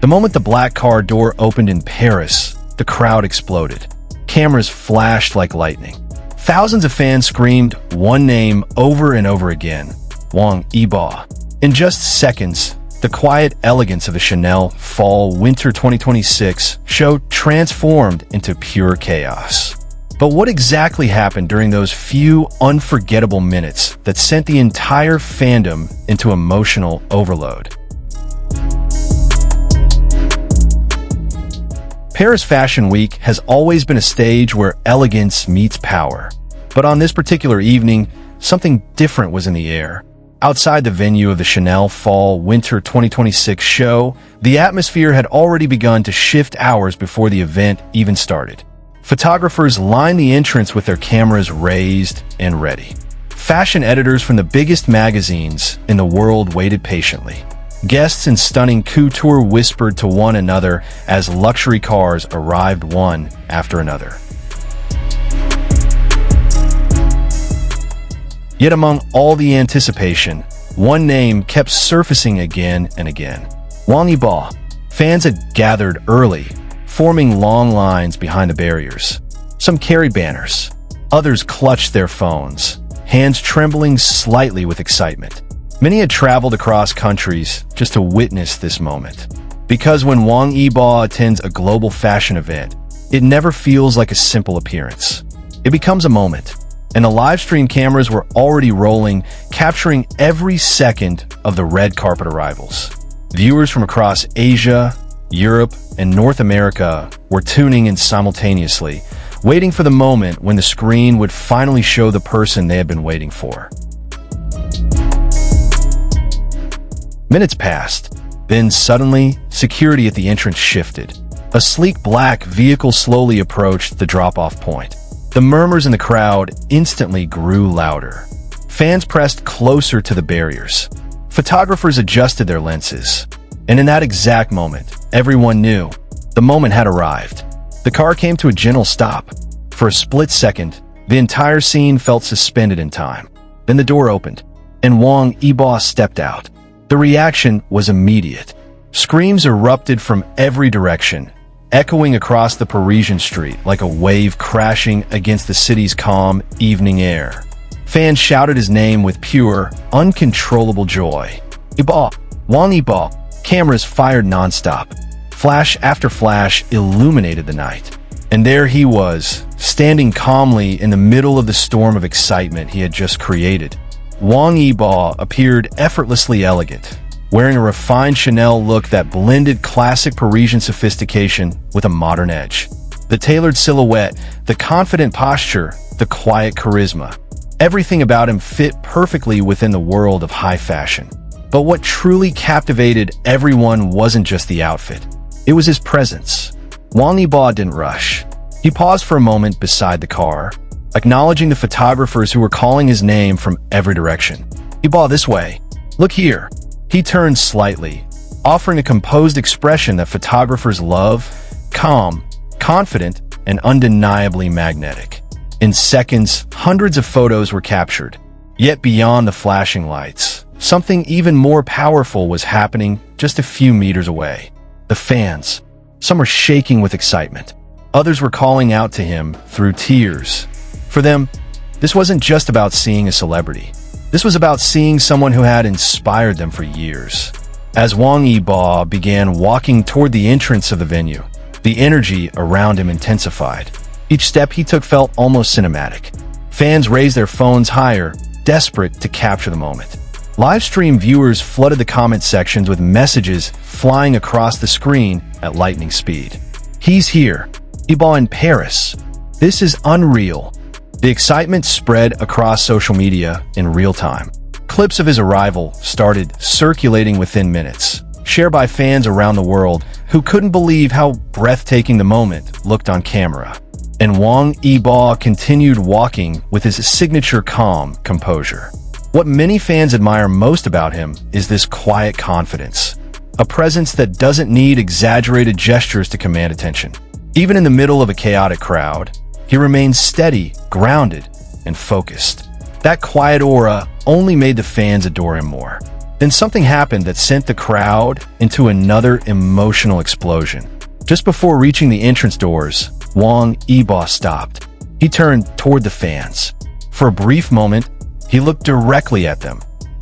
moment the black car door opened in Paris, the crowd exploded. Cameras flashed like lightning. Thousands of fans screamed one name over and over again: Wong Eba. In just seconds, the quiet elegance of a Chanel Fall/Winter 2026 show transformed into pure chaos. But what exactly happened during those few unforgettable minutes that sent the entire fandom into emotional overload? Paris Fashion Week has always been a stage where elegance meets power. But on this particular evening, something different was in the air. Outside the venue of the Chanel Fall/Winter 2026 show, the atmosphere had already begun to shift hours before the event even started. Photographers lined the entrance with their cameras raised and ready. Fashion editors from the biggest magazines in the world waited patiently. Guests in stunning couture whispered to one another as luxury cars arrived one after another. Yet among all the anticipation, one name kept surfacing again and again: Wang Yibo. Fans had gathered early, forming long lines behind the barriers. Some carried banners. Others clutched their phones, hands trembling slightly with excitement. Many had traveled across countries just to witness this moment. Because when Wong Eba attends a global fashion event, it never feels like a simple appearance. It becomes a moment, and the live stream cameras were already rolling, capturing every second of the red carpet arrivals. Viewers from across Asia, Europe, and North America were tuning in simultaneously, waiting for the moment when the screen would finally show the person they had been waiting for. Minutes passed. Then suddenly, security at the entrance shifted. A sleek black vehicle slowly approached the drop-off point. The murmurs in the crowd instantly grew louder. Fans pressed closer to the barriers. Photographers adjusted their lenses. And in that exact moment, everyone knew the moment had arrived. The car came to a gentle stop. For a split second, the entire scene felt suspended in time. Then the door opened, and Wong Eba stepped out. The reaction was immediate. Screams erupted from every direction, echoing across the Parisian street like a wave crashing against the city's calm evening air. Fans shouted his name with pure, uncontrollable joy. Eba! Wang Yibo! Cameras fired nonstop. Flash after flash illuminated the night. And there he was, standing calmly in the middle of the storm of excitement he had just created. Wang Yibo appeared effortlessly elegant, wearing a refined Chanel look that blended classic Parisian sophistication with a modern edge. The tailored silhouette, the confident posture, the quiet charisma. Everything about him fit perfectly within the world of high fashion. But what truly captivated everyone wasn't just the outfit. It was his presence. Wang Yibo didn't rush. He paused for a moment beside the car, acknowledging the photographers who were calling his name from every direction. Eba, this way. Look here. He turned slightly, offering a composed expression that photographers love: calm, confident, and undeniably magnetic. In seconds, hundreds of photos were captured. Yet beyond the flashing lights, something even more powerful was happening just a few meters away. The fans. Some were shaking with excitement. Others were calling out to him through tears. For them, this wasn't just about seeing a celebrity. This was about seeing someone who had inspired them for years. As Wang Yibo began walking toward the entrance of the venue, the energy around him intensified. Each step he took felt almost cinematic. Fans raised their phones higher, desperate to capture the moment. Livestream viewers flooded the comment sections with messages flying across the screen at lightning speed. He's here. Eba in Paris. This is unreal. The excitement spread across social media in real time. Clips of his arrival started circulating within minutes, shared by fans around the world who couldn't believe how breathtaking the moment looked on camera. And Wang Yibo continued walking with his signature calm composure. What many fans admire most about him is this quiet confidence, a presence that doesn't need exaggerated gestures to command attention. Even in the middle of a chaotic crowd, he remained steady, grounded, and focused. That quiet aura only made the fans adore him more. Then something happened that sent the crowd into another emotional explosion. Just before reaching the entrance doors, Wong Eba stopped. He turned toward the fans. For a brief moment, he looked directly at them,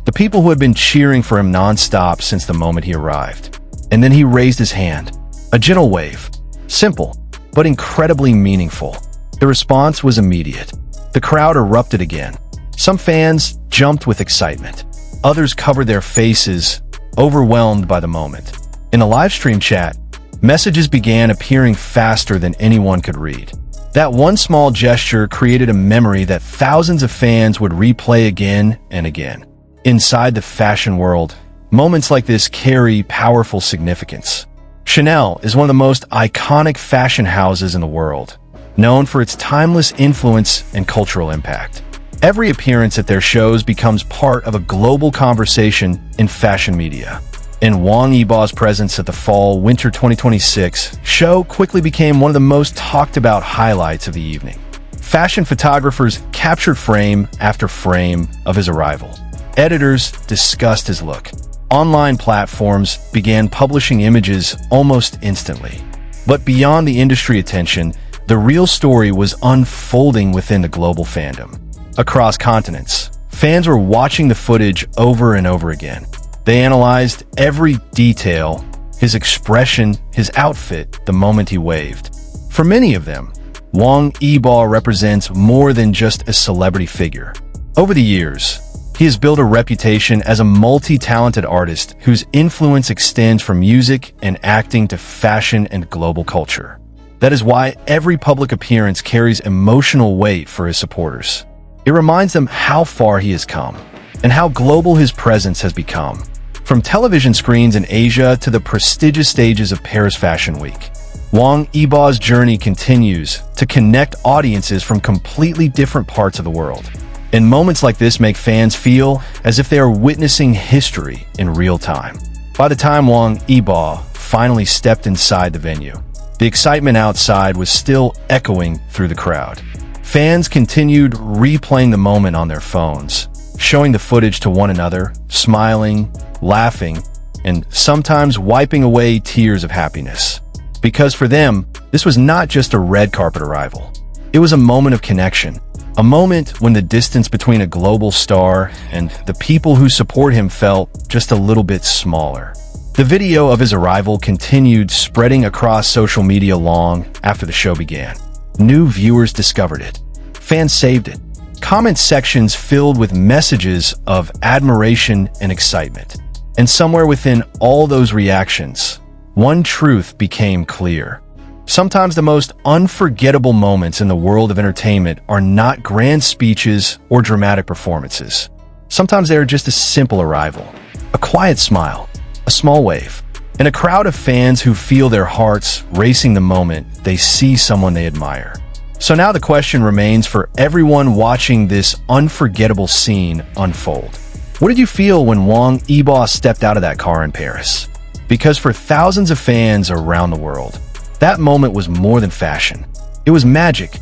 the people who had been cheering for him nonstop since the moment he arrived. And then he raised his hand. A gentle wave. Simple, but incredibly meaningful. The response was immediate. The crowd erupted again. Some fans jumped with excitement. Others covered their faces, overwhelmed by the moment. In a live stream chat, messages began appearing faster than anyone could read. That one small gesture created a memory that thousands of fans would replay again and again. Inside the fashion world, moments like this carry powerful significance. Chanel is one of the most iconic fashion houses in the world, known for its timeless influence and cultural impact. Every appearance at their shows becomes part of a global conversation in fashion media. And Wang Yibo's presence at the Fall-Winter 2026 show quickly became one of the most talked about highlights of the evening. Fashion photographers captured frame after frame of his arrival. Editors discussed his look. Online platforms began publishing images almost instantly. But beyond the industry attention, the real story was unfolding within the global fandom. Across continents, fans were watching the footage over and over again. They analyzed every detail, his expression, his outfit, the moment he waved. For many of them, Wong Eba represents more than just a celebrity figure. Over the years, he has built a reputation as a multi-talented artist whose influence extends from music and acting to fashion and global culture. That is why every public appearance carries emotional weight for his supporters. It reminds them how far he has come and how global his presence has become. From television screens in Asia to the prestigious stages of Paris Fashion Week, Wang Yibo's journey continues to connect audiences from completely different parts of the world. And moments like this make fans feel as if they are witnessing history in real time. By the time Wang Yibo finally stepped inside the venue, the excitement outside was still echoing through the crowd. Fans continued replaying the moment on their phones, showing the footage to one another, smiling, laughing, and sometimes wiping away tears of happiness. Because for them, this was not just a red carpet arrival. It was a moment of connection, a moment when the distance between a global star and the people who support him felt just a little bit smaller. The video of his arrival continued spreading across social media long after the show began. New viewers discovered it. Fans saved it. Comment sections filled with messages of admiration and excitement. And somewhere within all those reactions, one truth became clear. Sometimes the most unforgettable moments in the world of entertainment are not grand speeches or dramatic performances. Sometimes they are just a simple arrival, a quiet smile, a small wave, and a crowd of fans who feel their hearts racing the moment they see someone they admire. So now the question remains for everyone watching this unforgettable scene unfold. What did you feel when Wang Yibo stepped out of that car in Paris? Because for thousands of fans around the world, that moment was more than fashion. It was magic,